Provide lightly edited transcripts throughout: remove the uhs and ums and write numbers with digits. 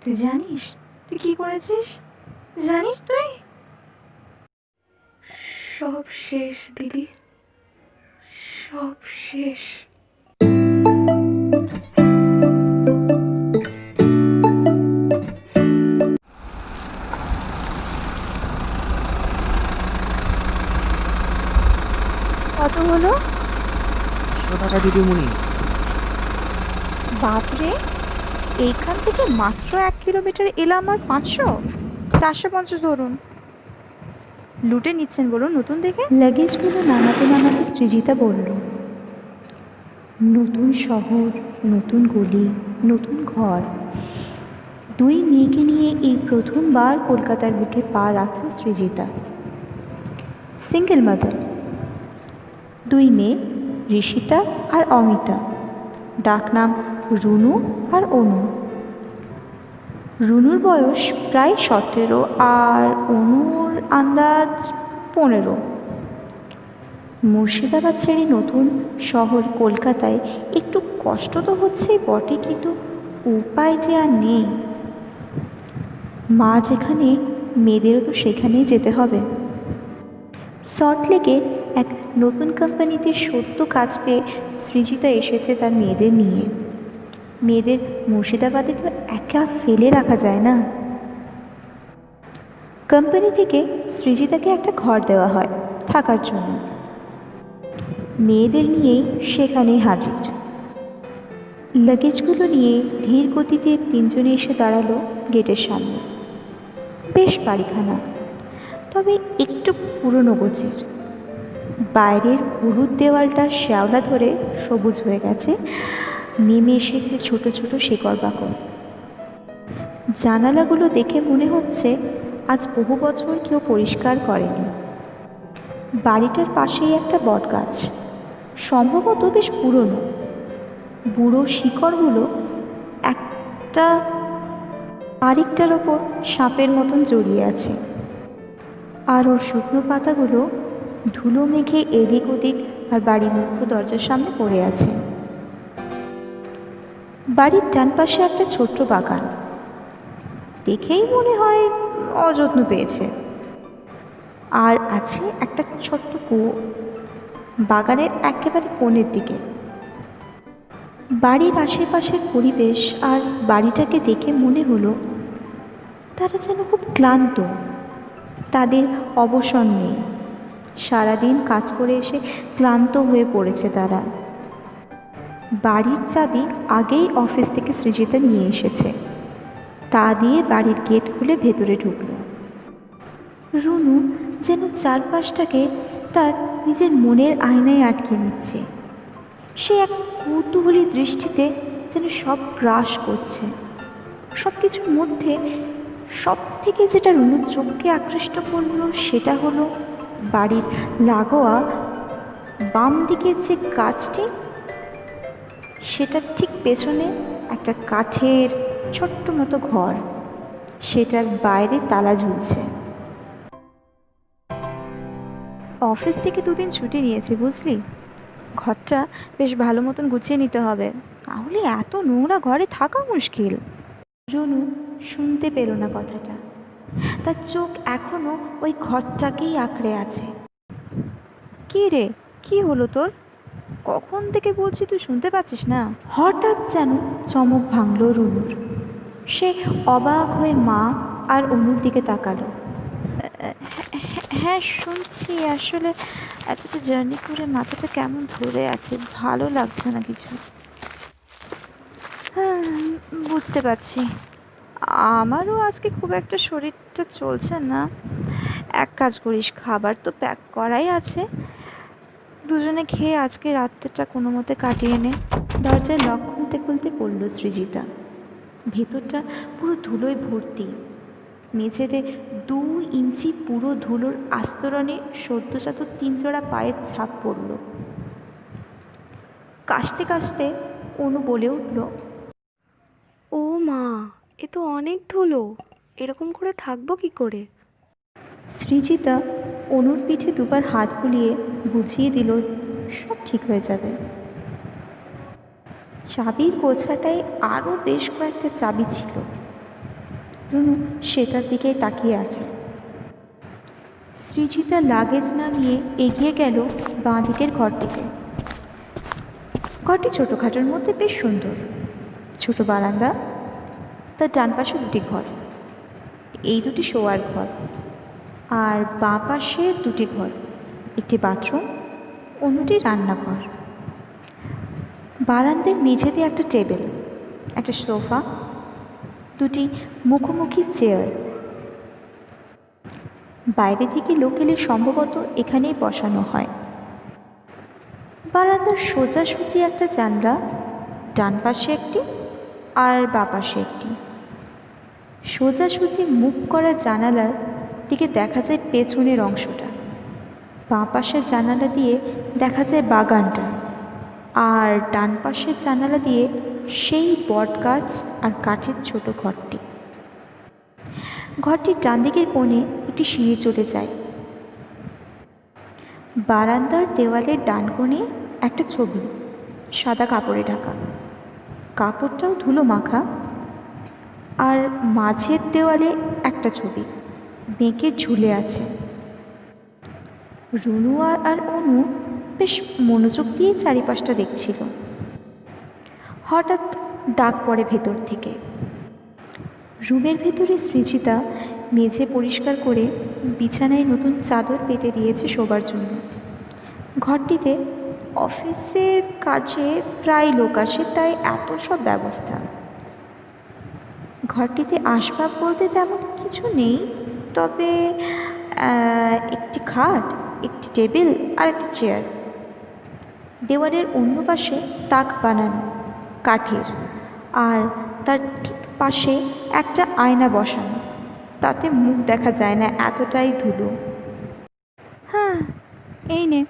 তুই জানিস তুই কি করেছিস? জানিস তুই? সব শেষ দিদি, সব শেষ। কত হলো? 100 টাকা দিদিমণি। বাপরে, এইখান থেকে মাত্র 1 কিলোমিটার এলাম আর 500? 450 ধরুন। লুটে নিচ্ছেন বলুন নতুন দেখে। লাগেজগুলো নামাতে নামাতে সৃজিতা বলল, নতুন শহর, নতুন গলি, নতুন ঘর। দুই মেয়েকে নিয়ে এই প্রথমবার কলকাতার বুকে পা রাখল সৃজিতা। সিঙ্গেল মাদার, দুই মেয়ে, ঋষিতা আর অমিতা। ডাকনাম রুনু আর অনু। রুনুর বয়স প্রায় 17 আর অনুর আন্দাজ 15। মুর্শিদাবাদ ছেড়ে নতুন শহর কলকাতায় একটু কষ্ট তো হচ্ছেই বটে, কিন্তু উপায় যে আর নেই। মা যেখানে, মেয়েদেরও তো সেখানেই যেতে হবে। সল্টলেকে এক নতুন কোম্পানিতে সদ্য কাজ পেয়ে সৃজিতা এসেছে তার মেয়েদের নিয়ে। মেয়েদের মুর্শিদাবাদে তো একা ফেলে রাখা যায় না। কোম্পানি থেকে সৃজিতাকে একটা ঘর দেওয়া হয় থাকার জন্য। মেয়েদের নিয়েই সেখানে হাজির। লাগেজগুলো নিয়ে ধীর গতিতে তিনজনে এসে দাঁড়ালো গেটের সামনে। বেশ বাড়িখানা, তবে একটু পুরনো গোছের। বাইরের হলুদ দেওয়ালটা শ্যাওলা ধরে সবুজ হয়ে গেছে, নেমে এসেছে ছোট ছোট শেকড় বাকড়। জানালাগুলো দেখে মনে হচ্ছে আজ বহু বছর কেউ পরিষ্কার করেনি। বাড়িটার পাশেই একটা বটগাছ, সম্ভবত বেশ পুরনো। বুড়ো শিকড়গুলো একটা আরেকটার ওপর সাপের মতন জড়িয়ে আছে, আর ওর শুকনো পাতাগুলো ধুলো মেঘে এদিক ওদিক আর বাড়ির মুখ্য দরজার সামনে পড়ে আছে। বাড়ির ডান পাশে একটা ছোট্ট বাগান, দেখেই মনে হয় অযত্ন পেয়েছে। আর আছে একটা ছোট্ট কুয়ো বাগানের একেবারে কোণের দিকে। বাড়ির আশেপাশের পরিবেশ আর বাড়িটাকে দেখে মনে হলো তারা যেন খুব ক্লান্ত, তাদের অবসর নেই। সারাদিন কাজ করে এসে ক্লান্ত হয়ে পড়েছে তারা। বাড়ির চাবি আগেই অফিস থেকে সৃজিতা নিয়ে এসেছে, তা দিয়ে বাড়ির গেট খুলে ভেতরে ঢুকলো। রুনু যেন চারপাশটাকে তার নিজের মনের আয়নায় আটকে নিচ্ছে। সে এক কৌতূহলী দৃষ্টিতে যেন সব গ্রাস করছে। সব কিছুর মধ্যে সব থেকে যেটা রুনুর চোখকে আকৃষ্ট করলো সেটা হলো বাড়ির লাগোয়া বাম দিকের যে গাছটি, সেটার ঠিক পেছনে একটা কাঠের ছোট্ট মতো ঘর, সেটার বাইরে তালা ঝুলছে। অফিস থেকে 2 দিন ছুটি নিয়েছি বুঝলি। ঘরটা বেশ ভালো মতন গুছিয়ে নিতে হবে, তাহলে এত নোংরা ঘরে থাকা মুশকিল। রুনু শুনতে পেল না কথাটা, তার চোখ এখনো ওই ঘরটাকেই আঁকড়ে আছে। কি রে, কি হলো তোর? কখন থেকে বলছি তুই শুনতে পাচ্ছিস না? হঠাৎ যেন চমক ভাঙল রুনুর। সে অবাক হয়ে মা আর অনুর দিকে তাকালো। হ্যাঁ শুনছি, আসলে এতটা জার্নি করে মাথাটা কেমন ধরে আছে, ভালো লাগছে না কিছু। হ্যাঁ বুঝতে পারছি, আমারও আজকে খুব একটা শরীরটা চলছে না। এক কাজ করিস, খাবার তো প্যাক করাই আছে, দুজনে খেয়ে আজকে রাত্রেটা কোনো মতে কাটিয়ে নে। দরজায় লক খুলতে খুলতে পড়ল সৃজিতা। ভেতরটা পুরো ধুলোয় ভর্তি। মেঝেতে 2 ইঞ্চি পুরো ধুলোর আস্তরণে সদ্যজাত 3 জোড়া পায়ের ছাপ পড়ল। কাশতে কাশতে অনু বলে উঠল, ও মা, এ তো অনেক ধুলো, এরকম করে থাকবো কি করে? সৃজিতা অনুর পিঠে দুবার হাত বুলিয়ে বুঝিয়ে দিল সব ঠিক হয়ে যাবে। চাবির গোছাটায় আরও বেশ কয়েকটা চাবি ছিল, রুনু সেটার দিকেই তাকিয়ে আছে। সৃজিতা লাগেজ নামিয়ে এগিয়ে গেল বাঁ দিকের ঘরটিতে। ঘরটি ছোটোখাটোর মধ্যে বেশ সুন্দর। ছোট বারান্দা, তার ডান পাশে দুটি ঘর, এই দুটি শোয়ার ঘর, আর বাঁ পাশে দুটি ঘর, একটি বাথরুম, অন্যটি রান্নাঘর। বারান্দার মেঝেতে একটা টেবিল, একটা সোফা, দুটি মুখোমুখি চেয়ার। বাইরে থেকে লোক এলে সম্ভবত এখানেই বসানো হয়। বারান্দার সোজাসুজি একটা জানলা, ডান পাশে একটি আর বাঁ পাশে একটি। সোজাসুজি মুখ করা জানালার দিকে দেখা যায় পেছনের অংশটা, বাঁ পাশের জানালা দিয়ে দেখা যায় বাগানটা, আর ডান পাশের জানালা দিয়ে সেই বটগাছ আর কাঠের ছোট ঘরটি। ঘরটির ডান দিকের কোণে একটি সিঁড়ি চলে যায়। বারান্দার দেওয়ালের ডান কোণে একটা ছবি, সাদা কাপড়ে ঢাকা, কাপড়টাও ধুলো মাখা। আর মাঝের দেওয়ালে একটা ছবি বেঁকে ঝুলে আছে। রুনু আর অনু বেশ মনোযোগ দিয়ে চারিপাশটা দেখছিল। হঠাৎ ডাক পড়ে ভেতর থেকে। রুমের ভেতরে সৃজিতা মেঝে পরিষ্কার করে বিছানায় নতুন চাদর পেতে দিয়েছে শোবার জন্য। ঘরটিতে অফিসের কাজে প্রায় লোক আসে, তাই এত সব ব্যবস্থা। ঘরটিতে আসবাব বলতে তেমন কিছু নেই, তবে একটি খাট, একটি টেবিল আর একটি চেয়ার। দেওয়ালের অন্য পাশে তাক বানানো কাঠের, আর তার ঠিক পাশে একটা আয়না বসানো, তাতে মুখ দেখা যায় না, এতটাই ধুলো। হ্যাঁ, এই নে,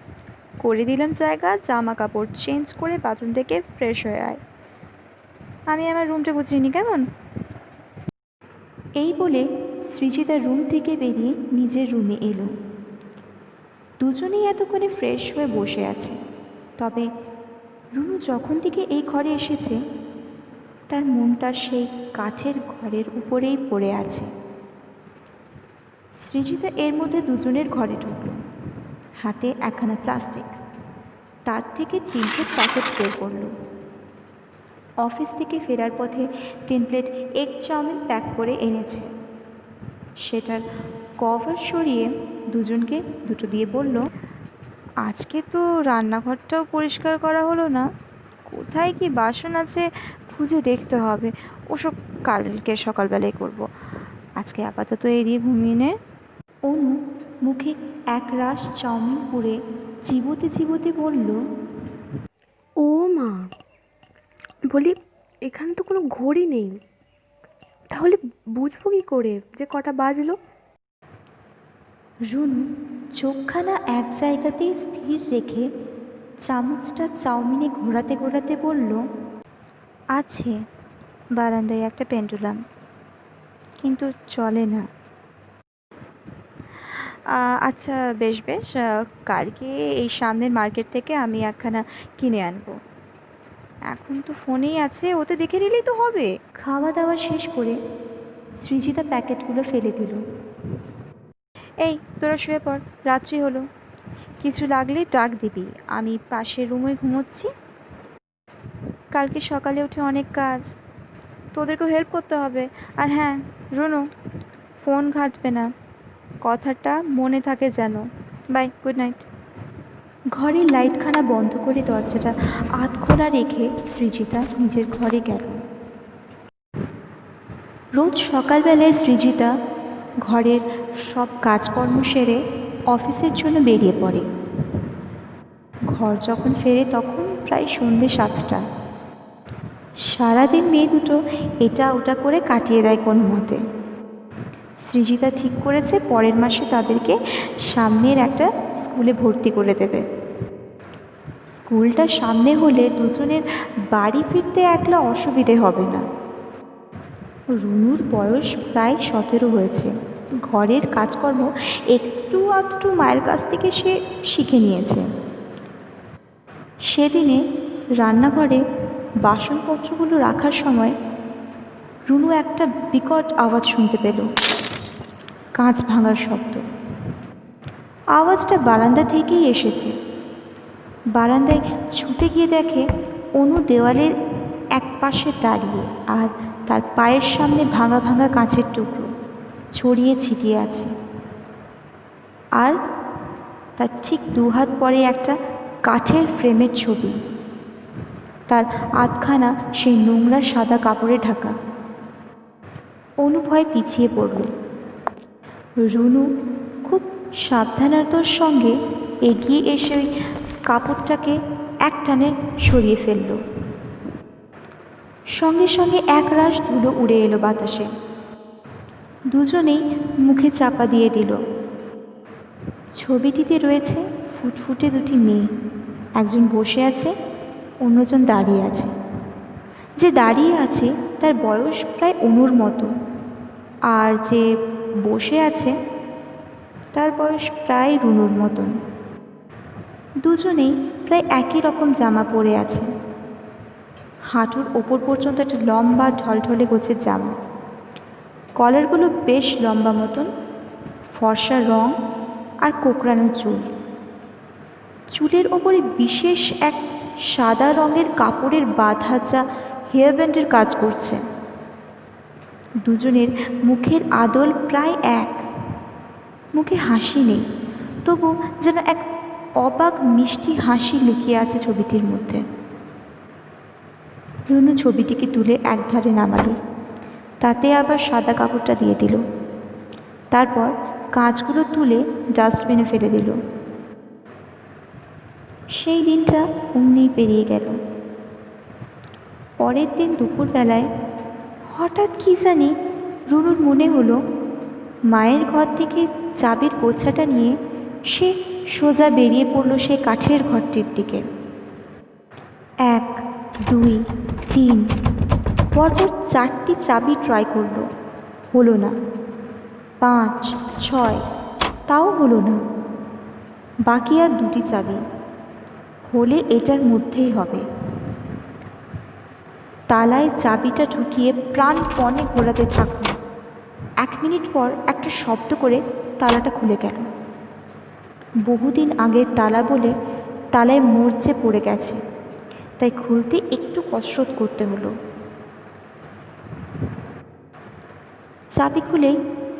করে দিলাম জায়গা, জামা কাপড় চেঞ্জ করে বাথরুম থেকে ফ্রেশ হয়ে আয়, আমি আমার রুমটা গুছিয়ে নিই, কেমন? এই বলে সৃজিতা রুম থেকে বেরিয়ে নিজের রুমে এলো। দুজনেই এতক্ষণে ফ্রেশ হয়ে বসে আছে। তবে রুনু যখন থেকে এই ঘরে এসেছে, তার মনটা সেই কাঠের ঘরের উপরেই পড়ে আছে। সৃজিতা এর মধ্যে দুজনের ঘরে ঢুকলো, হাতে একখানা প্লাস্টিক, তার থেকে 3 প্যাকেট বের করলো। অফিস থেকে ফেরার পথে 3 প্লেট এগ চাউমিন প্যাক করে এনেছে। সেটার কভার সরিয়ে দুজনকে দুটো দিয়ে বলল, আজকে তো রান্নাঘরটাও পরিষ্কার করা হলো না, কোথায় কি বাসন আছে খুঁজে দেখতে হবে, ওসব কালকে সকালবেলায় করব, আজকে আপাতত এই দিয়ে ঘুমিয়ে নে। অনু মুখে এক রাশ চাউমিন পুড়ে চিবোতে চিবোতে বলল, ও মা, বলি এখানে তো কোনো ঘড়ি নেই, তাহলে বুঝবো কী করে যে কটা বাজলো? রুনু চোখখানা এক জায়গাতেই স্থির রেখে চামচটা চাউমিনে ঘোরাতে ঘোরাতে বলল, আছে বারান্দায় একটা পেন্ডুলাম, কিন্তু চলে না। আচ্ছা বেশ বেশ, কালকে এই সামনের মার্কেট থেকে আমি একখানা কিনে আনবো, এখন তো ফোনেই আছে, ওতে দেখে নিলেই তো হবে। খাওয়া দাওয়া শেষ করে সৃজিতা প্যাকেটগুলো ফেলে দিল। এই তোরা শুয়ে পড়, রাত্রি হলো, কিছু লাগলে ডাক দিবি, আমি পাশের রুমে ঘুমোচ্ছি। কালকে সকালে উঠে অনেক কাজ, তোদেরকেও হেল্প করতে হবে। আর হ্যাঁ রুনু, ফোন ঘাঁটবে না, কথাটা মনে থাকে যেন। Bye, good night. ঘরের লাইটখানা বন্ধ করে দরজাটা আধ খোলা রেখে সৃজিতা নিজের ঘরে গেল। রোজ সকালবেলায় সৃজিতা ঘরের সব কাজকর্ম সেরে অফিসের জন্য বেরিয়ে পড়ে। ঘর যখন ফেরে তখন প্রায় সন্ধ্যে 7টা। সারাদিন মেয়ে দুটো এটা ওটা করে কাটিয়ে দেয় কোনো মতে। সৃজিতা ঠিক করেছে পরের মাসে তাদেরকে সামনের একটা স্কুলে ভর্তি করে দেবে। স্কুলটা সামনে হলে দুজনের বাড়ি ফিরতে একলা অসুবিধে হবে না। রুনুর বয়স প্রায় 17 হয়েছে। ঘরের কাজকর্ম একটু আধটু মায়ের কাছ থেকে সে শিখে নিয়েছে। সেদিনে রান্নাঘরে বাসনপত্রগুলো রাখার সময় রুনু একটা বিকট আওয়াজ শুনতে পেল, কাঁচ ভাঙার শব্দ। আওয়াজটা বারান্দা থেকেই এসেছে। বারান্দায় ছুটে গিয়ে দেখে অনু দেওয়ালের এক পাশে দাঁড়িয়ে, আর তার পায়ের সামনে ভাঙা ভাঙা কাঁচের টুকরো ছড়িয়ে ছিটিয়ে আছে। আর তার ঠিক দুহাত পরে একটা কাঠের ফ্রেমের ছবি, তার আধখানা সেই নোংরা সাদা কাপড়ে ঢাকা। অনু ভয়ে পিছিয়ে পড়ল। রুনু খুব সাবধানতার সঙ্গে এগিয়ে এসে ওই কাপড়টাকে একটানে সরিয়ে ফেলল। সঙ্গে সঙ্গে এক রাশ ধুলো উড়ে এলো বাতাসে। দুজনেই মুখে চাপা দিয়ে দিল। ছবিটিতে রয়েছে ফুটফুটে দুটি মেয়ে, একজন বসে আছে, অন্যজন দাঁড়িয়ে আছে। যে দাঁড়িয়ে আছে তার বয়স প্রায় অনুর মতো, আর যে বসে আছে তার বয়স প্রায় রুনুর মতন। দুজনেই প্রায় একই রকম জামা পরে আছে, হাঁটুর ওপর পর্যন্ত একটা লম্বা ঢলঢলে গোছের জামা। কলারগুলো বেশ লম্বা মতন, ফর্সা রং আর কোঁকড়ানো চুল। চুলের ওপরে বিশেষ এক সাদা রঙের কাপড়ের বাঁধা, যা হেয়ার ব্যান্ডের কাজ করছে। দুজনের মুখের আদল প্রায় এক, মুখে হাসি নেই, তবু যেন এক অবাক মিষ্টি হাসি লুকিয়ে আছে ছবিটির মধ্যে। রুনু ছবিটিকে তুলে একধারে নামালো, তাতে আবার সাদা কাপড়টা দিয়ে দিল। তারপর কাঁচগুলো তুলে ডাস্টবিনে ফেলে দিল। সেই দিনটা অমনি পেরিয়ে গেল। পরের দিন দুপুরবেলায় হঠাৎ কী জানি রুনুর মনে হলো মায়ের ঘর থেকে চাবির গোছাটা নিয়ে সে সোজা বেরিয়ে পড়ল সেই কাঠের ঘরটির দিকে। 1, 2, 3 পরপর 4টি চাবি ট্রাই করলো, হলো না। 5, 6 তাও হলো না। বাকি আর 2টি চাবি, হলে এটার মধ্যেই হবে। তালায় চাবিটা ঢুকিয়ে প্রাণপণে ঘোরাতে থাকল। 1 মিনিট পর একটা শব্দ করে তালাটা খুলে গেল। বহুদিন আগের তালা বলে তালায় মরচে পড়ে গেছে, তাই খুলতে একটু কসরত করতে হলো। চাবি খুলেই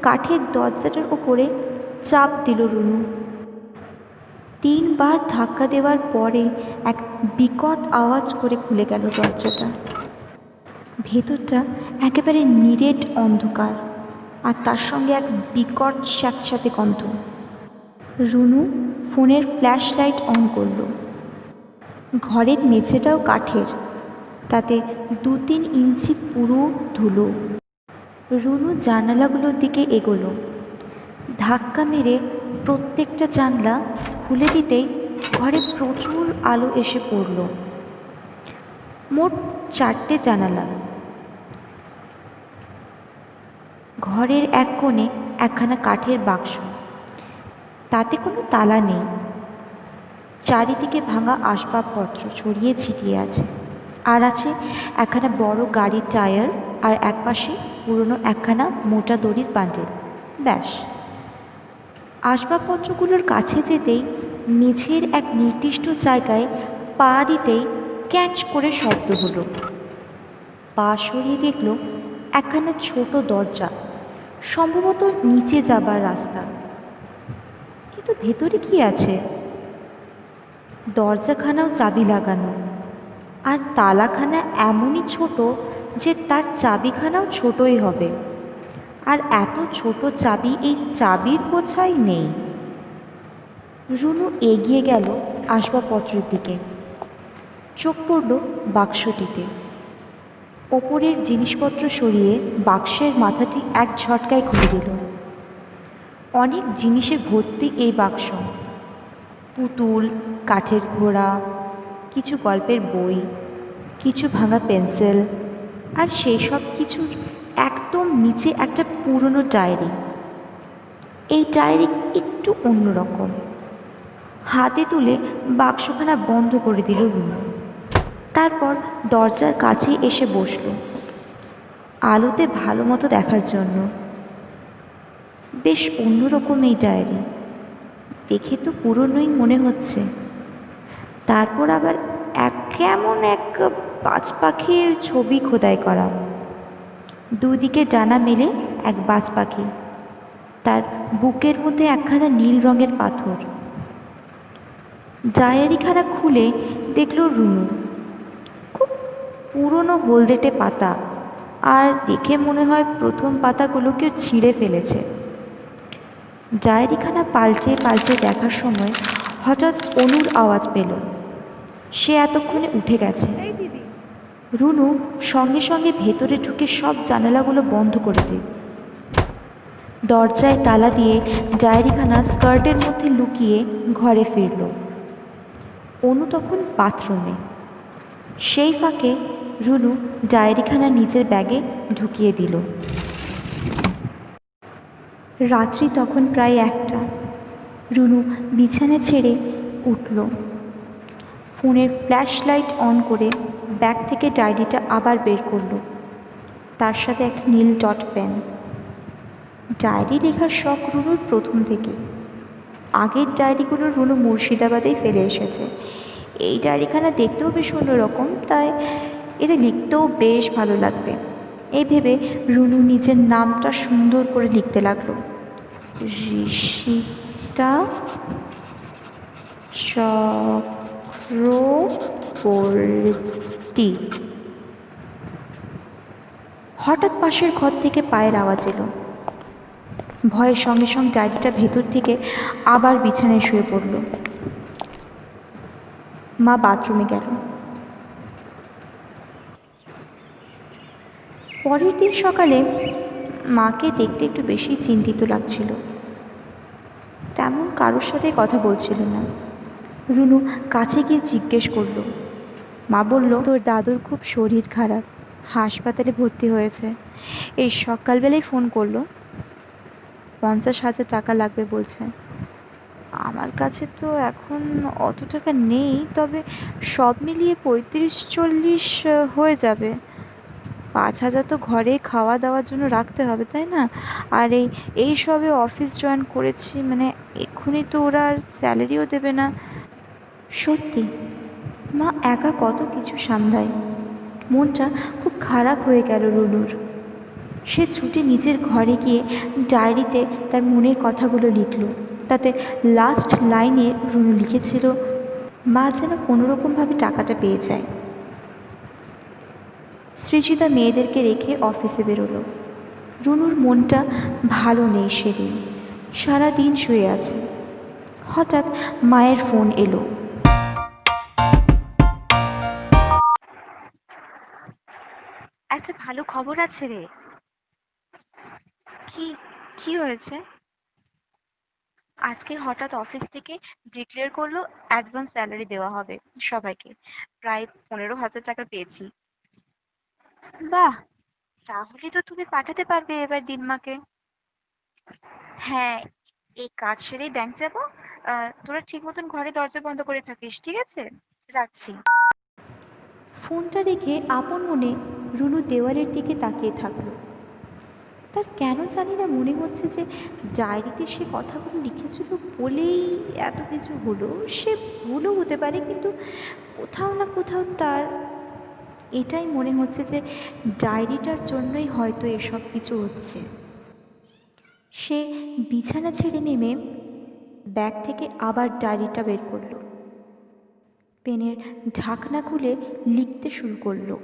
কাঠের দরজাটার ওপরে চাপ দিল রুনু। 3 বার ধাক্কা দেওয়ার পরে এক বিকট আওয়াজ করে খুলে গেল দরজাটা। ভেতরটা একেবারে নিরেট অন্ধকার, আর তার সঙ্গে এক বিকট স্যাঁতস্যাঁতে গন্ধ। রুনু ফোনের ফ্ল্যাশ লাইট অন করল। ঘরের মেঝেটাও কাঠের, তাতে 2-3 ইঞ্চি পুরো ধুলো। রুনু জানালাগুলোর দিকে এগোলো। ধাক্কা মেরে প্রত্যেকটা জানলা খুলে দিতেই ঘরে প্রচুর আলো এসে পড়ল। মোট 4টে জানালা। ঘরের এক কোণে একখানা কাঠের বাক্স, তাতে কোনো তালা নেই। চারিদিকে ভাঙা আসবাবপত্র ছড়িয়ে ছিটিয়ে আছে, আর আছে একখানা বড় গাড়ির টায়ার, আর একপাশে পুরনো একখানা মোটা দড়ির বান্ডেল। ব্যাস। আসবাবপত্রগুলোর কাছে যেতেই মেঝের এক নির্দিষ্ট জায়গায় পা দিতেই ক্যাচ করে শব্দ হলো। পা সরিয়ে দেখল একখানা ছোট দরজা, সম্ভবত নিচে যাবার রাস্তা। কিন্তু ভেতরে কি আছে? দরজাখানাও চাবি লাগানো, আর তালাখানা এমনই ছোট যে তার চাবিখানাও ছোটই হবে। আর এত ছোট চাবি এই চাবির গোছাই নেই। রুনু এগিয়ে গেল আসবাবপত্রের দিকে। চোখ পড়ল বাক্সটিতে। ওপরের জিনিসপত্র সরিয়ে বাক্সের মাথাটি এক ঝটকায় খুলে দিল। অনেক জিনিসে ভর্তি এই বাক্স। পুতুল, কাঠের ঘোড়া, কিছু গল্পের বই, কিছু ভাঙা পেন্সিল, আর সেই সব কিছুর একদম নিচে একটা পুরনো ডায়েরি। এই ডায়েরি একটু অন্যরকম। হাতে তুলে বাক্সখানা বন্ধ করে দিল রুনু। তারপর দরজার কাছে এসে বসল। আলোতে ভালো মতো দেখার জন্য। বেশ অন্যরকম এই ডায়েরি, দেখে তো পুরনোই মনে হচ্ছে। তারপর আবার কেমন এক বাজ পাখির ছবি খোদাই করা, দুদিকে ডানা মেলে এক বাজ পাখি, তার বুকের মধ্যে একখানা নীল রঙের পাথর। ডায়েরিখানা খুলে দেখল রুনু, খুব পুরনো হলদেটে পাতা, আর দেখে মনে হয় প্রথম পাতাগুলো কেউ ছিঁড়ে ফেলেছে। ডায়েরিখানা পাল্টে পাল্টে দেখার সময় হঠাৎ অনুর আওয়াজ পেল। সে এতক্ষণে উঠে গেছে। রুনু সঙ্গে সঙ্গে ভেতরে ঢুকে সব জানালাগুলো বন্ধ করে দিল। দরজায় তালা দিয়ে ডায়েরিখানা স্কার্টের মধ্যে লুকিয়ে ঘরে ফিরল। অনু তখন বাথরুমে। সেই ফাঁকে রুনু ডায়েরিখানা নিজের ব্যাগে ঢুকিয়ে দিল। রাত্রি তখন প্রায় 1টা। রুনু বিছানা ছেড়ে উঠল। ফোনের ফ্ল্যাশ লাইট অন করে ব্যাগ থেকে ডায়েরিটা আবার বের করলো, তার সাথে একটা নীল ডট পেন। ডায়েরি লেখার শখ রুনুর প্রথম থেকে। আগের ডায়েরিগুলো রুনু মুর্শিদাবাদেই ফেলে এসেছে। এই ডায়েরিখানা দেখতেও বেশ অন্যরকম, তাই এতে লিখতেও বেশ ভালো লাগবে এই ভেবে রুনু নিজের নামটা সুন্দর করে লিখতে লাগলো। ঋষিতা চক্রবর্তী। হঠাৎ পাশের ঘর থেকে পায়ের আওয়াজ এলো। ভয়ের সঙ্গে সঙ্গে ডায়েরিটা ভেতর থেকে আবার বিছানায় শুয়ে পড়ল। মা বাথরুমে গেল। পরের দিন সকালে মাকে দেখতে একটু বেশি চিন্তিত লাগছিল। তেমন কারোর সাথে কথা বলছিল না। রুনু কাছে গিয়ে জিজ্ঞেস করলো। মা বলল, তোর দাদুর খুব শরীর খারাপ, হাসপাতালে ভর্তি হয়েছে। এই সকালবেলায় ফোন করলো, 50,000 টাকা লাগবে বলছে। আমার কাছে তো এখন অত টাকা নেই, তবে সব মিলিয়ে 35-40 হয়ে যাবে। 5,000 তো ঘরে খাওয়া দাওয়ার জন্য রাখতে হবে, তাই না? আর এই সবে অফিস জয়েন করেছি, মানে এক্ষুনি তো ওরা আর স্যালারিও দেবে না। সত্যি মা একা কত কিছু সামলায়। মনটা খুব খারাপ হয়ে গেল রুনুর। সে ছুটে নিজের ঘরে গিয়ে ডায়েরিতে তার মনের কথাগুলো লিখল। তাতে লাস্ট লাইনে রুনু লিখেছিল, মা যেন কোনোরকমভাবে টাকাটা পেয়ে যায়। সৃজিতা মেয়েদেরকে রেখে অফিসে বেরোলো। রুনুর মনটা ভালো নেই সেদিন, সারাদিন শুয়ে আছে। হঠাৎ মায়ের ফোন এলো। একটা ভালো খবর আছে রে। কি কি হয়েছে? আজকে হঠাৎ অফিস থেকে ডিক্লেয়ার করলো অ্যাডভান্স স্যালারি দেওয়া হবে সবাইকে। প্রায় 15,000 টাকা পেয়েছি। বাহ, তাহলে তো তুমি পাঠাতে পারবে এবার দিনমাকে। হ্যাঁ, এই কাজ সেরেই ব্যাংক যাব। তোরা ঠিক মতন ঘরে দরজা বন্ধ করে থাকিস, ঠিক আছে? রাখছি। ফোনটা রেখে আপন মনে রুনু দেওয়ালের দিকে তাকিয়ে থাকলো। তার কেন জানি না মনে হচ্ছে যে ডায়েরিতে সে কথাগুলো লিখেছিল বলেই এত কিছু হলো। সে ভুলও হতে পারে, কিন্তু কোথাও না কোথাও তার এটাই মনে হচ্ছে যে ডায়েরিটার জন্যই হয়তো এসব কিছু হচ্ছে। সে বিছানা ছেড়ে নেমে ব্যাগ থেকে আবার ডায়েরিটা বের করলো। পেনের ঢাকনা খুলে লিখতে শুরু করলো।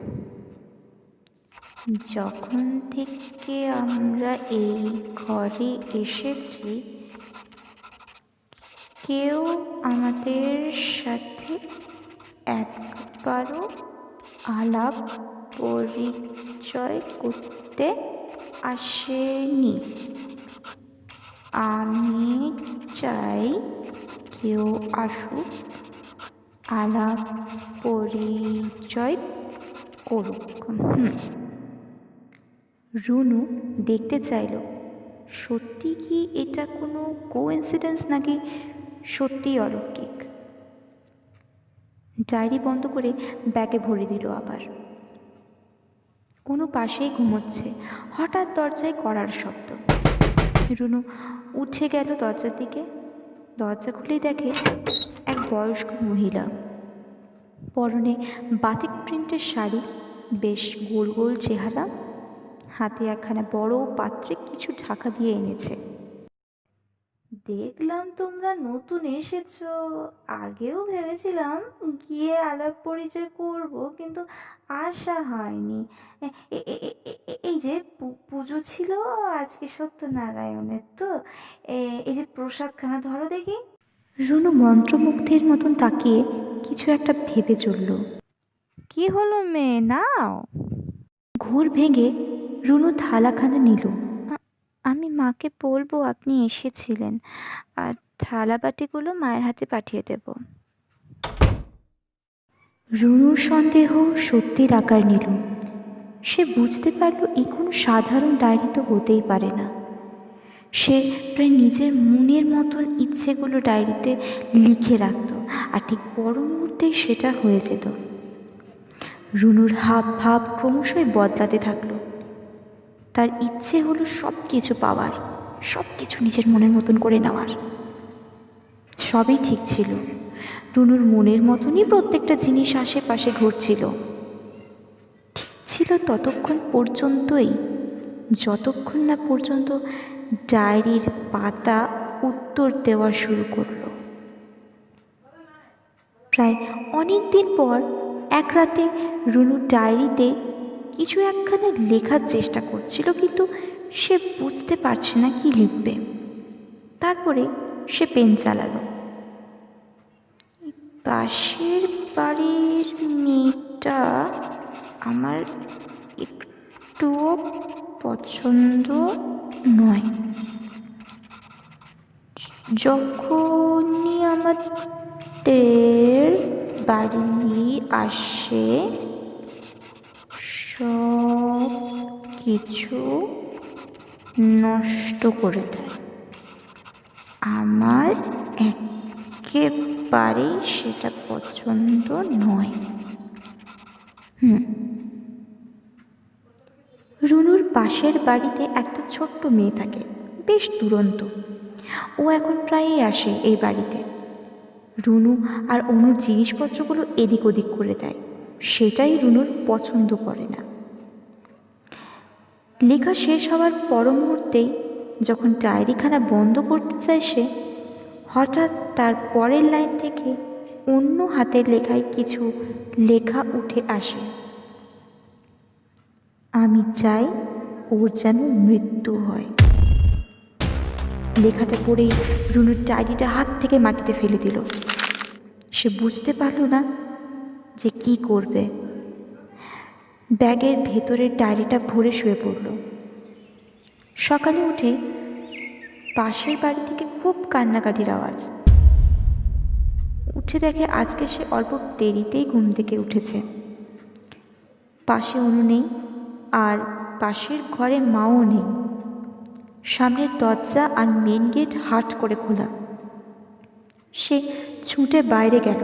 যখন থেকে আমরা এই ঘরে এসেছি, কেউ আমাদের সাথে একবারও আলাপ পরিচয় করতে আসেনি। আমি চাই কেউ আসুক, আলাপ পরিচয় করুক। রুনু দেখতে চাইল সত্যি কি এটা কোনো কোইন্সিডেন্স নাকি সত্যিই অলৌকিক। ডায়েরি বন্ধ করে ব্যাগে ভরে দিল আবার। অনু পাশেই ঘুমোচ্ছে। হঠাৎ দরজায় কড়ার শব্দ। রুনু উঠে গেল দরজার দিকে। দরজা খুলেই দেখে এক বয়স্ক মহিলা, পরনে বাটিক প্রিন্টের শাড়ি, বেশ গোল গোল চেহারা, হাতে একখানা বড় পাত্রে কিছু ঢাকা দিয়ে এনেছে। দেখলাম তোমরা নতুন এসেছো। আগেও ভেবেছিলাম গিয়ে আলাপ পরিচয় করব, কিন্তু আসা হয়নি। এই যে পুজো ছিল আজকে সত্যনারায়ণের, তো এই যে প্রসাদখানা ধরো দেখি। রুনু মন্ত্রমুগ্ধের মতন তাকিয়ে কিছু একটা ভেবে চলল। কি হলো মেয়ে, নাও। ঘোর ভেঙে রুনু থালাখানা নিল। আমি মাকে বলবো আপনি এসেছিলেন, আর থালা বাটিগুলো মায়ের হাতে পাঠিয়ে দেব। রুনুর সন্দেহ সত্যির আকার নিল। সে বুঝতে পারল এ কোনো সাধারণ ডায়েরি তো হতেই পারে না। সে প্রায় নিজের মনের মতন ইচ্ছেগুলো ডায়েরিতে লিখে রাখত, আর ঠিক বড় মুহূর্তেই সেটা হয়ে যেত। রুনুর হাব ভাব ক্রমশই বদলাতে থাকলো। তার ইচ্ছে হলো সব কিছু পাওয়ার, সব কিছু নিজের মনের মতন করে নেওয়ার। সবই ঠিক ছিল, রুনুর মনের মতনই প্রত্যেকটা জিনিস আশেপাশে ঘটছিল। ঠিক ছিল ততক্ষণ পর্যন্তই, যতক্ষণ না পর্যন্ত ডায়েরির পাতা উত্তর দেওয়া শুরু করলো। প্রায় অনেক দিন পর এক রাতে রুনু ডায়েরিতে কিছু একখানা লেখার চেষ্টা করছিল, কিন্তু সে বুঝতে পারছে না কি লিখবে। তারপরে সে পেন চালালো। পাশের বাড়ির মেয়েটা আমার একটুও পছন্দ নয়। যখনই আমাদের বাড়ি আসে সব কিছু নষ্ট করে দেয়। আমার একেবারেই সেটা পছন্দ নয়। রুনুর পাশের বাড়িতে একটা ছোট্ট মেয়ে থাকে, বেশ দুরন্ত। ও এখন প্রায়ই আসে এই বাড়িতে। রুনু আর অনুর জিনিসপত্রগুলো এদিক ওদিক করে দেয়, সেটাই রুনুর পছন্দ করে না। লেখা শেষ হওয়ার পর মুহূর্তেই যখন ডায়েরিখানা বন্ধ করতে চায় সে, হঠাৎ তার পরের লাইন থেকে অন্য হাতের লেখায় কিছু লেখা উঠে আসে। আমি চাই ওর যেন মৃত্যু হয়। লেখাটা পড়েই রুনুর ডায়েরিটা হাত থেকে মাটিতে ফেলে দিল। সে বুঝতে পারল না যে কি করবে। ব্যাগের ভেতরের ডায়েরিটা ভরে শুয়ে পড়ল। সকালে উঠে পাশের বাড়ি থেকে খুব কান্নাকাটির আওয়াজ। উঠে দেখে আজকে সে অল্প দেরিতেই ঘুম থেকে উঠেছে। পাশে অনু নেই, আর পাশের ঘরে মাও নেই। সামনের দরজা আর মেন গেট হাট করে খোলা। সে ছুটে বাইরে গেল।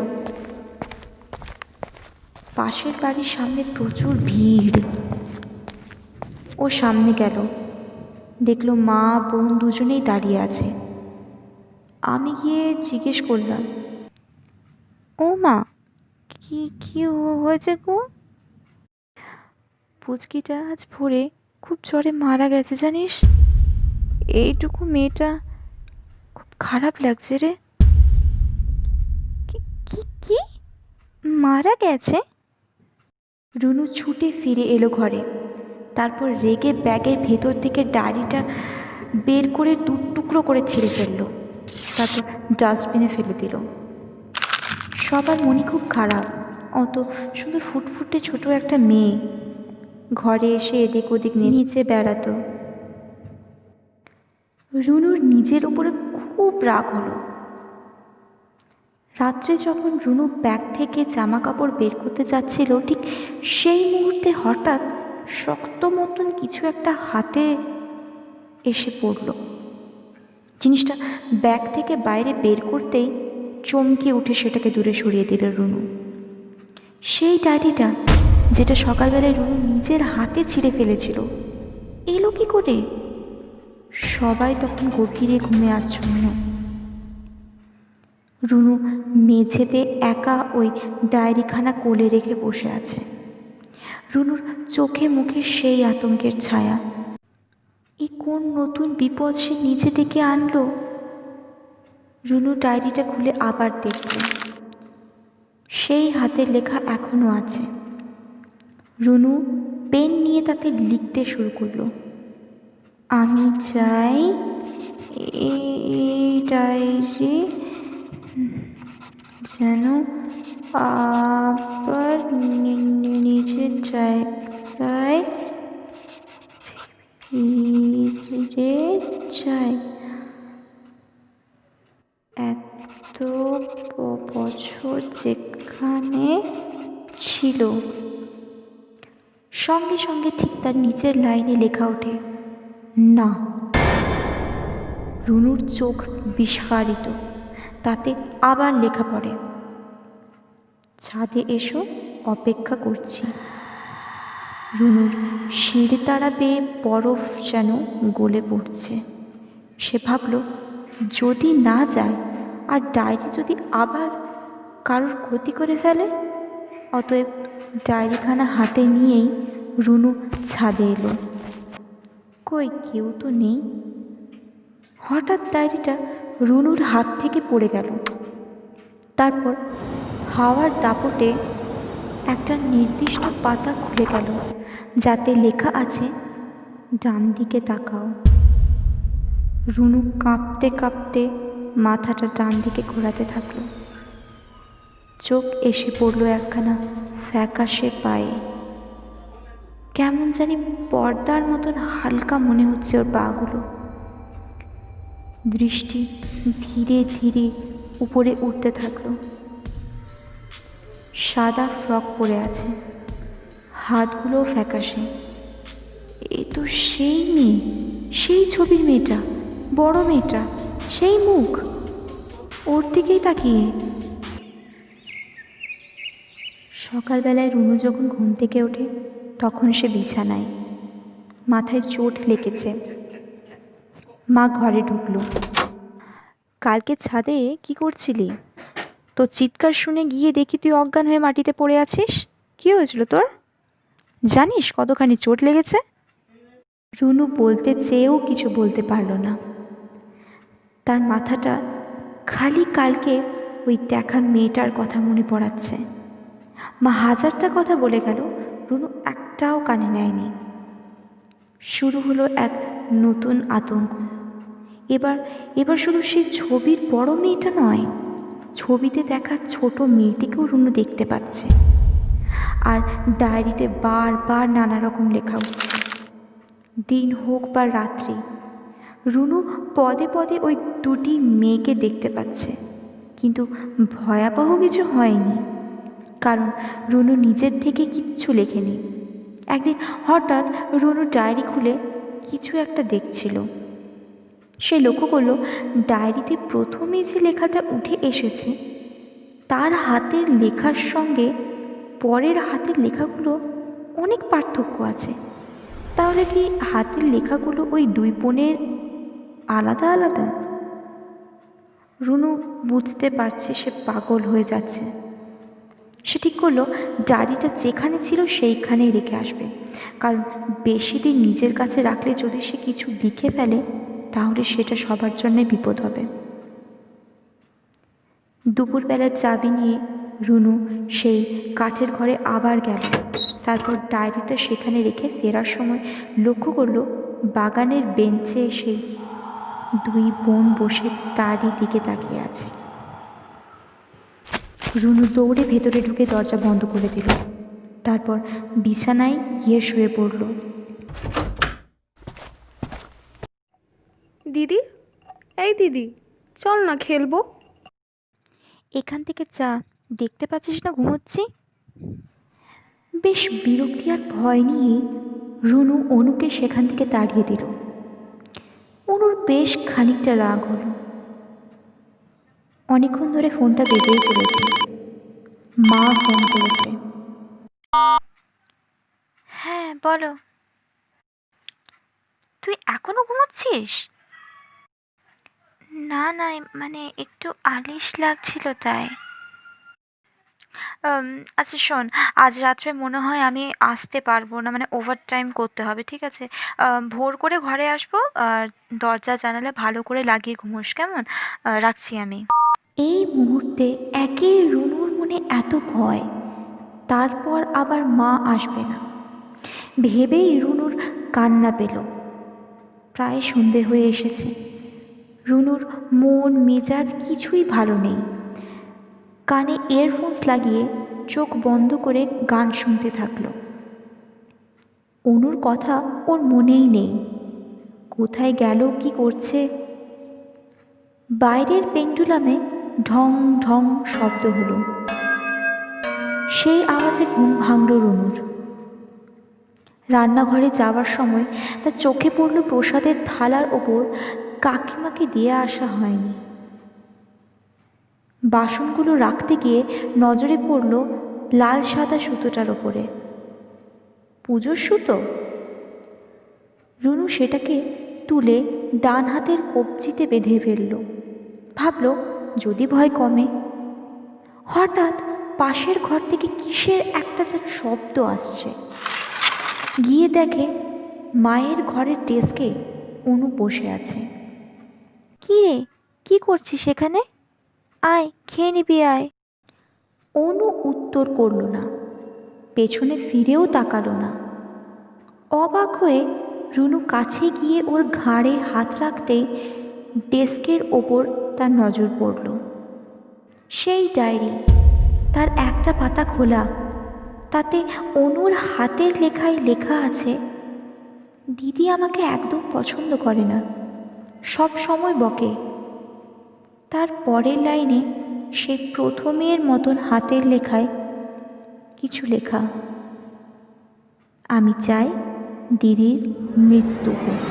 পাশের বাড়ির সামনে প্রচুর ভিড়। ও সামনে গেল, দেখলো মা বোন দুজনেই দাঁড়িয়ে আছে। আমি গিয়ে জিজ্ঞেস করলাম, ও মা, কি কি হয়েছে গো? পুচকিটা আজ ভোরে খুব জ্বরে মারা গেছে জানিস। এইটুকু মেয়েটা, খুব খারাপ লাগছে রে। কি কি কি মারা গেছে? রুনু ছুটে ফিরে এলো ঘরে। তারপর রেগে ব্যাগের ভেতর থেকে ডায়েরিটা বের করে দু টুকরো করে ছিঁড়ে ফেললো। তারপর ডাস্টবিনে ফেলে দিল। সবার মনই খুব খারাপ। অত সুন্দর ফুটফুটে ছোট একটা মেয়ে ঘরে এসে এদিক ওদিক নিচে বেড়াতো। রুনুর নিজের উপরে খুব রাগ হলো। রাত্রে যখন রুনু ব্যাগ থেকে জামা কাপড় বের করতে যাচ্ছিল, ঠিক সেই মুহূর্তে হঠাৎ শক্ত মতন কিছু একটা হাতে এসে পড়ল। জিনিসটা ব্যাগ থেকে বাইরে বের করতেই চমকে উঠে সেটাকে দূরে সরিয়ে দিল রুনু। সেই ডায়েরিটা যেটা সকালবেলায় রুনু নিজের হাতে ছিঁড়ে ফেলেছিল। এলো কি করে? সবাই তখন গভীরে ঘুমে আচ্ছন্ন। রুনু মেঝেতে একা ওই ডায়েরিখানা কোলে রেখে বসে আছে। রুনুর চোখে মুখে সেই আতঙ্কের ছায়া। এই কোন নতুন বিপদ সে নিজে ডেকে আনলো? রুনু ডায়েরিটা খুলে আবার দেখল। সেই হাতের লেখা এখনো আছে। রুনু পেন নিয়ে তাতে লিখতে শুরু করলো। আমি চাই এই ডায়েরি যেন আবার নিজের জায়গায় ফিরে যায়। এত বছর যেখানে ছিল। সঙ্গে সঙ্গে ঠিক তার নিচের লাইনে লেখা ওঠে, না। রুনুর চোখ বিস্ফারিত। তাতে আবার লেখা পড়ে, ছাদে এসো, অপেক্ষা করছি। রুনুর শিরদাঁড়া বেয়ে বরফ যেন গলে পড়ছে। সে ভাবল, যদি না যায় আর ডায়েরি যদি আবার কারোর ক্ষতি করে ফেলে। অতএব ডায়েরিখানা হাতে নিয়েই রুনু ছাদে এলো। কই, কেউ তো নেই। হঠাৎ ডায়েরিটা রুনুর হাত থেকে পড়ে গেল। তারপর হাওয়ার দাপটে একটা নির্দিষ্ট পাতা খুলে গেল, যাতে লেখা আছে, ডান দিকে তাকাও। রুনু কাঁপতে কাঁপতে মাথাটা ডান দিকে ঘোরাতে থাকলো। চোখ এসে পড়ল একখানা ফ্যাকাশে পায়ে। কেমন জানি পর্দার মতন হালকা মনে হচ্ছে ওর পাগুলো। দৃষ্টি ধীরে ধীরে উপরে উঠতে থাকলো। সাদা ফ্রক পরে আছে, হাতগুলোও ফ্যাকাশে। এ তো সেই মেয়ে, সেই ছবির মেয়েটা, বড় মেয়েটা, সেই মুখ, ওর দিকেই তাকিয়ে। সকালবেলায় রুনু যখন ঘুম থেকে ওঠে তখন সে বিছানায়, মাথায় চোট লেগেছে। মা ঘরে ঢুকলো। কালকে ছাদে কি করছিলি? তোর চিৎকার শুনে গিয়ে দেখি তুই অজ্ঞান হয়ে মাটিতে পড়ে আছিস। কি হয়েছিল তোর? জানিস কতখানি চোট লেগেছে? রুনু বলতে চেয়েও কিছু বলতে পারল না। তার মাথাটা খালি কালকে ওই দেখা মেয়েটার কথা মনে পড়াচ্ছে। মা হাজারটা কথা বলে গেল, রুনু একটাও কানে নেয়নি। শুরু হলো এক নতুন আতঙ্ক। এবার শুধু সেই ছবির বড় মেয়েটা নয়, ছবিতে দেখা ছোট মেয়েটিকেও রুনু দেখতে পাচ্ছে। আর ডায়েরিতে বারবার নানা রকম লেখা উঠছে। দিন হোক বা রাত্রি, রুনু পদে পদে ওই দুটি মেয়েকে দেখতে পাচ্ছে। কিন্তু ভয়াবহ কিছু হয়নি, কারণ রুনু নিজের থেকে কিচ্ছু লেখেনি। একদিন হঠাৎ রুনু ডায়েরি খুলে কিছু একটা দেখছিল। সে লক্ষ্য করলো, ডায়েরিতে প্রথমে যে লেখাটা উঠে এসেছে তার হাতের লেখার সঙ্গে পরের হাতের লেখাগুলো অনেক পার্থক্য আছে। তাহলে কি হাতের লেখাগুলো ওই দুই বোনের আলাদা আলাদা? রুনু বুঝতে পারছে সে পাগল হয়ে যাচ্ছে। সে ঠিক করলো, ডায়েরিটা যেখানে ছিল সেইখানেই রেখে আসবে, কারণ বেশি দিন নিজের কাছে রাখলে যদি সে কিছু লিখে ফেলে তাহলে সেটা সবার জন্যে বিপদ হবে। দুপুরবেলার চাবি নিয়ে রুনু সেই কাঠের ঘরে আবার গেল। তারপর ডায়েরিটা সেখানে রেখে ফেরার সময় লক্ষ্য করলো, বাগানের বেঞ্চে সেই দুই বোন বসে তারই দিকে তাকিয়ে আছে। রুনু দৌড়ে ভেতরে ঢুকে দরজা বন্ধ করে দিল। তারপর বিছানায় গিয়ে শুয়ে পড়ল। দিদি, এই দিদি, চল না খেলবো। এখান থেকে চা, দেখতে পাচ্ছিস না ঘুমোচ্ছি। বেশ বিরক্তি আর ভয় নিয়ে রুনু অনুকে সেখান থেকে তাড়িয়ে দিল। অনুর বেশ খানিকটা রাগ হলো। অনেকক্ষণ ধরে ফোনটা বেজেই চলেছে। মা ফোন করেছে। বলো। তুই এখনো ঘুমোচ্ছিস? না না, মানে একটু আলিশ লাগছিল তাই। আচ্ছা শোন, আজ রাত্রে মনে হয় আমি আসতে পারবো না, মানে ওভার টাইম করতে হবে, ঠিক আছে? ভোর করে ঘরে আসবো, আর দরজা জানালা ভালো করে লাগিয়ে ঘুমোস, কেমন? রাখছি আমি। এই মুহূর্তে একে রুনুর মনে এত ভয়, তারপর আবার মা আসবে না ভেবেই রুনুর কান্না পেল। প্রায় সন্ধে হয়ে এসেছে। রুনুর মন মেজাজ কিছুই ভালো নেই। কানে ইয়ারফোনস লাগিয়ে চোখ বন্ধ করে গান শুনতে থাকলো। অনুর কথা ওর মনেই নেই, কোথায় গেল, কি করছে। বাইরের পেন্ডুলামে ঢং ঢং শব্দ হলো। সেই আওয়াজে ঘুম ভাঙল রুনুর। রান্নাঘরে যাওয়ার সময় তার চোখে পড়ল প্রসাদের থালার ওপর কাকিমাকে দিয়ে আসা হয়নি। বাসনগুলো রাখতে গিয়ে নজরে পড়ল লাল সাদা সুতোটার ওপরে। পুজোর সুতো। রুনু সেটাকে তুলে ডান হাতের কবজিতে বেঁধে ফেলল। ভাবল যদি ভয় কমে। হঠাৎ পাশের ঘর থেকে কিসের একটা যেন শব্দ আসছে। গিয়ে দেখে মায়ের ঘরের ডেস্কে অনু বসে আছে। কি রে, কি করছিস সেখানে? আয়, খেয়ে নিবি, আয়। অনু উত্তর করল না, পেছনে ফিরেও তাকালো না। অবাক হয়ে রুনু কাছে গিয়ে ওর ঘাড়ে হাত রাখতেই ডেস্কের ওপর তার নজর পড়ল। সেই ডায়েরি, তার একটা পাতা খোলা। তাতে অনুর হাতের লেখায় লেখা আছে, দিদি আমাকে একদম পছন্দ করে না, সব সময় বকে। তার পরের লাইনে সে প্রথমের মতন হাতের লেখায় কিছু লেখা, আমি চাই দিদির মৃত্যু হোক।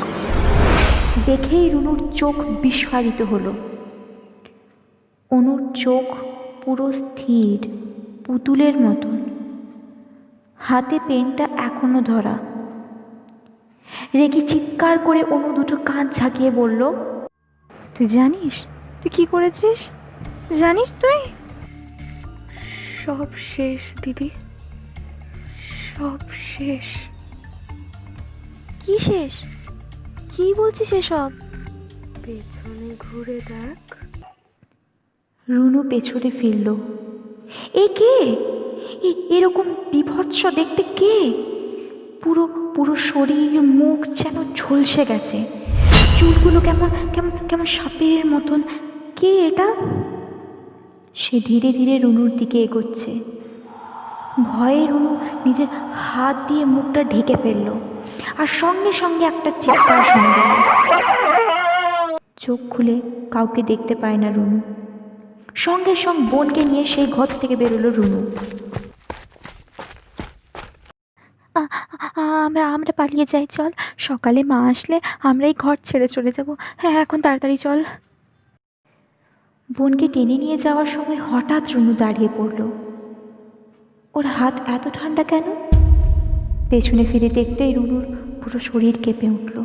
দেখেই রুনুর চোখ বিস্ফারিত হলো। অনুর চোখ পুরো স্থির, পুতুলের মতন। হাতে পেনটা এখনো ধরা। রেগে চিৎকার করে অনু দুটো কাঁধ ঝাঁকিয়ে বলল, তুই জানিস তুই কি করেছিস? জানিস তুই? সব শেষ দিদি, সব শেষ। কি শেষ? কি বলছিস এসব? পেছনে ঘুরে দেখ। রুনু পেছনে ফিরল। এ কে? এরকম বিভৎস দেখতে কে? পুরো পুরো শরীর মুখ যেন ঝলসে গেছে, চুলগুলো কেমন কেমন কেমন সাপের মতন। কে এটা? সে ধীরে ধীরে রুনুর দিকে এগোচ্ছে। ভয়ে রুনু নিজের হাত দিয়ে মুখটা ঢেকে ফেলল, আর সঙ্গে সঙ্গে একটা চিৎকার শুনে গেল। চোখ খুলে কাউকে দেখতে পায় না রুনু। সঙ্গে সঙ্গে বোনকে নিয়ে সেই ঘর থেকে বেরোলো রুনু। আমরা পালিয়ে যাই, চল। সকালে মা আসলে আমরা এই ঘর ছেড়ে চলে যাব। হ্যাঁ, এখন তাড়াতাড়ি চল। বোনকে টেনে নিয়ে যাওয়ার সময় হঠাৎ রুনু দাঁড়িয়ে পড়ল। ওর হাত এত ঠান্ডা কেন? পেছনে ফিরে দেখতেই রুনুর পুরো শরীর কেঁপে উঠল।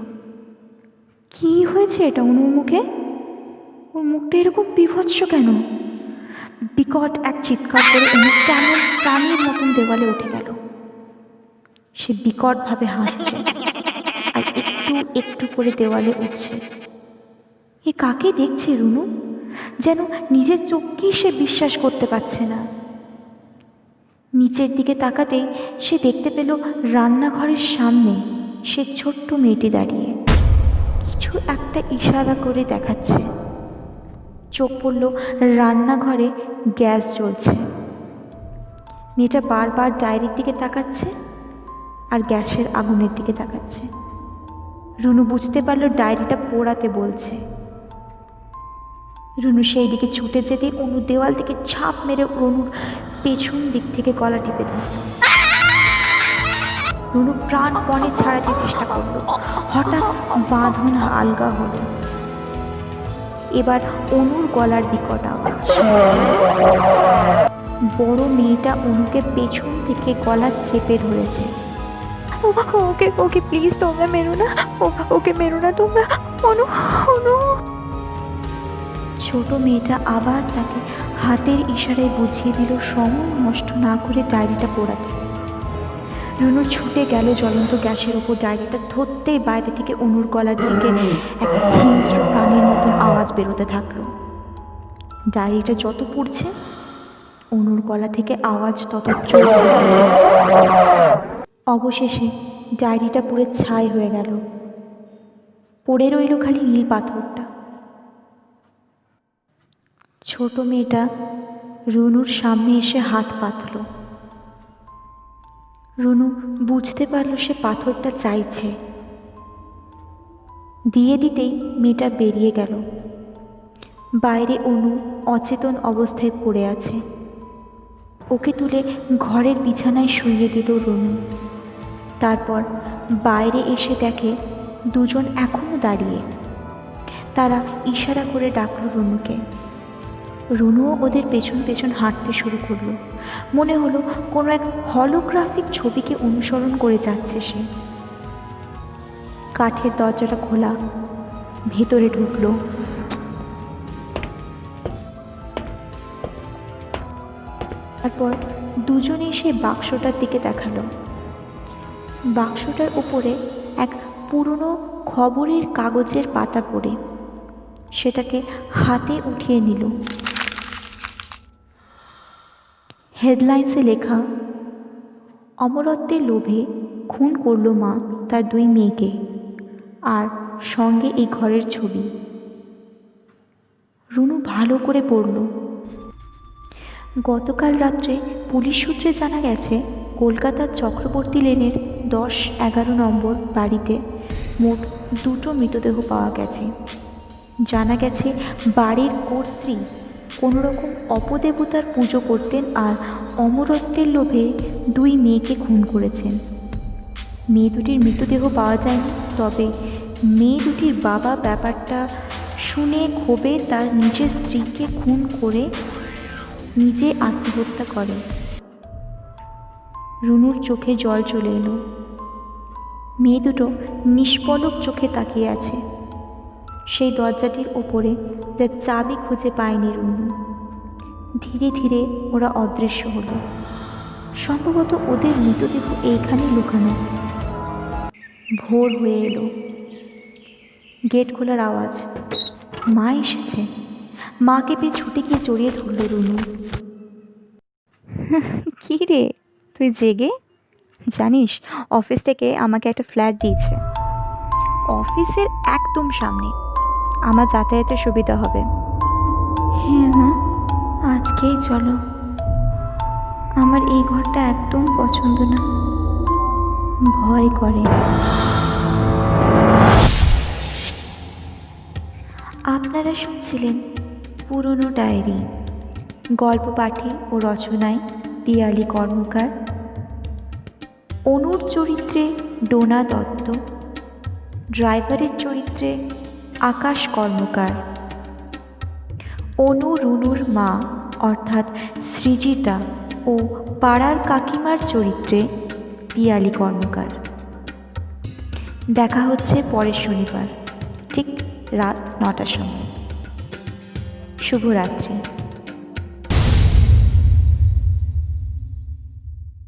কি হয়েছে এটা অনুর মুখে? ওর মুখটা এরকম বিভৎস কেন? বিকট এক চিৎকার করে অনু কেমন প্রাণীর মতন দেওয়ালে উঠে গেল। সে বিকটভাবে হাসছে আর একটু একটু করে দেওয়ালে উঠছে। এ কাকে দেখছে রুনু? যেন নিজের চোখকেই সে বিশ্বাস করতে পারছে না। নিচের দিকে তাকাতেই সে দেখতে পেল রান্নাঘরের সামনে সে ছোট্ট মেয়েটি দাঁড়িয়ে কিছু একটা ইশারা করে দেখাচ্ছে। চোখ পড়ল রান্নাঘরে গ্যাস জ্বলছে। মেয়েটা বারবার ডায়েরির দিকে তাকাচ্ছে আর গ্যাসের আগুনের দিকে তাকাচ্ছে। রুনু বুঝতে পারল ডায়েরিটা পোড়াতে বলছে। রুনু সেই দিকে ছুটে যেতে অনু দেওয়াল থেকে ছাপ মেরে রুনুর পেছন দিক থেকে গলা টিপে ধরল। রুনু প্রাণপণে ছাড়াতে চেষ্টা করল। হঠাৎ বাঁধন আলগা হলো। এবার অনুর গলার বিকট আওয়াজ। বড় মেয়েটা অনুকে পেছন থেকে গলা চেপে ধরেছে। ওকে ওকে প্লিজ তোমরা মেরো না, ওকে মেরো না তোমরা। অনু অনু। ছোট মেয়েটা আবার তাকে হাতের ইশারায় বুঝিয়ে দিল সময় নষ্ট না করে ডায়েরিটা পড়াতে। রুনু ছুটে গেল জ্বলন্ত গ্যাসের ওপর ডায়েরিটা ধরতেই বাইরে থেকে অনুর গলার দিকে এক হিংস্র প্রাণীর মতন আওয়াজ বেরোতে থাকলো। ডায়েরিটা যত পড়ছে অনুর গলা থেকে আওয়াজ তত জোর হচ্ছে। অবশেষে ডায়েরিটা পুরো ছাই হয়ে গেল, পড়ে রইল খালি নীল পাথরটা। ছোট মেয়েটা রুনুর সামনে এসে হাত পাতল। রুনু বুঝতে পারল সে পাথরটা চাইছে। দিয়ে দিতেই মেয়েটা বেরিয়ে গেল। বাইরে অনু অচেতন অবস্থায় পড়ে আছে। ওকে তুলে ঘরের বিছানায় শুইয়ে দিল রুনু। তারপর বাইরে এসে দেখে দুজন এখনো দাঁড়িয়ে। তারা ইশারা করে ডাকল রুনুকে। রুনুও ওদের পেছন পেছন হাঁটতে শুরু করলো। মনে হলো কোনো এক হলোগ্রাফিক ছবিকে অনুসরণ করে যাচ্ছে সে। কাঠের দরজাটা খোলা, ভেতরে ঢুকলো। তারপর দুজনে সে বাক্সটার দিকে দেখালো। বাক্সটার উপরে এক পুরনো খবরের কাগজের পাতা পড়ে সেটাকে হাতে উঠিয়ে নিল। হেডলাইন্সে লেখা, অমরত্বের লোভে খুন করল মা তার 2 মেয়েকে, আর সঙ্গে এই ঘরের ছবি। রুনু ভালো করে পড়ল। গতকাল রাত্রে পুলিশ সূত্রে জানা গেছে কলকাতার চক্রবর্তী লেনের 10-11 নম্বর বাড়িতে মোট 2টো মৃতদেহ পাওয়া গেছে। জানা গেছে বাড়ির কর্ত্রী কোনোরকম অপদেবতার পুজো করতেন আর অমরত্বের লোভে 2 মেয়েকে খুন করেছেন। মেয়ে দুটির মৃতদেহ পাওয়া যায়নি, তবে মেয়ে দুটির বাবা ব্যাপারটা শুনে ক্ষোভে তার নিজের স্ত্রীকে খুন করে নিজে আত্মহত্যা করে। রুনুর চোখে জল চলে এলো। মেয়ে দুটো নিষ্পলক চোখে তাকিয়ে আছে সেই দরজাটির ওপরে, যার চাবি খুঁজে পায়নি রুনু। ধীরে ধীরে ওরা অদৃশ্য হলো। সম্ভবত ওদের মৃতদেহ এইখানেই লুকানো। ভোর হয়ে এলো। গেট খোলার আওয়াজ। মা এসেছে। মাকে পেয়ে ছুটে গিয়ে জড়িয়ে ধরল রুনু। কী রে, তুই জেগে? জানিস অফিস থেকে আমাকে একটা ফ্ল্যাট দিয়েছে, অফিসের একদম সামনে। আমার যাতায়াতের সুবিধা হবে। হ্যাঁ মা, আজকেই চলো। আমার এই ঘরটা একদম পছন্দ না, ভয় করে। আপনারা শুনছিলেন পুরনো ডায়েরি। গল্প পাঠে ও রচনায় পিয়ালি কর্মকার, অনুর চরিত্রে ডোনা দত্ত, ড্রাইভারের চরিত্রে আকাশ কর্মকার, অনু রুনুর মা অর্থাৎ সৃজিতা ও পাড়ার কাকিমার চরিত্রে পিয়ালি কর্মকার। দেখা হচ্ছে পরের শনিবার ঠিক রাত 9টার সময়। শুভরাত্রি।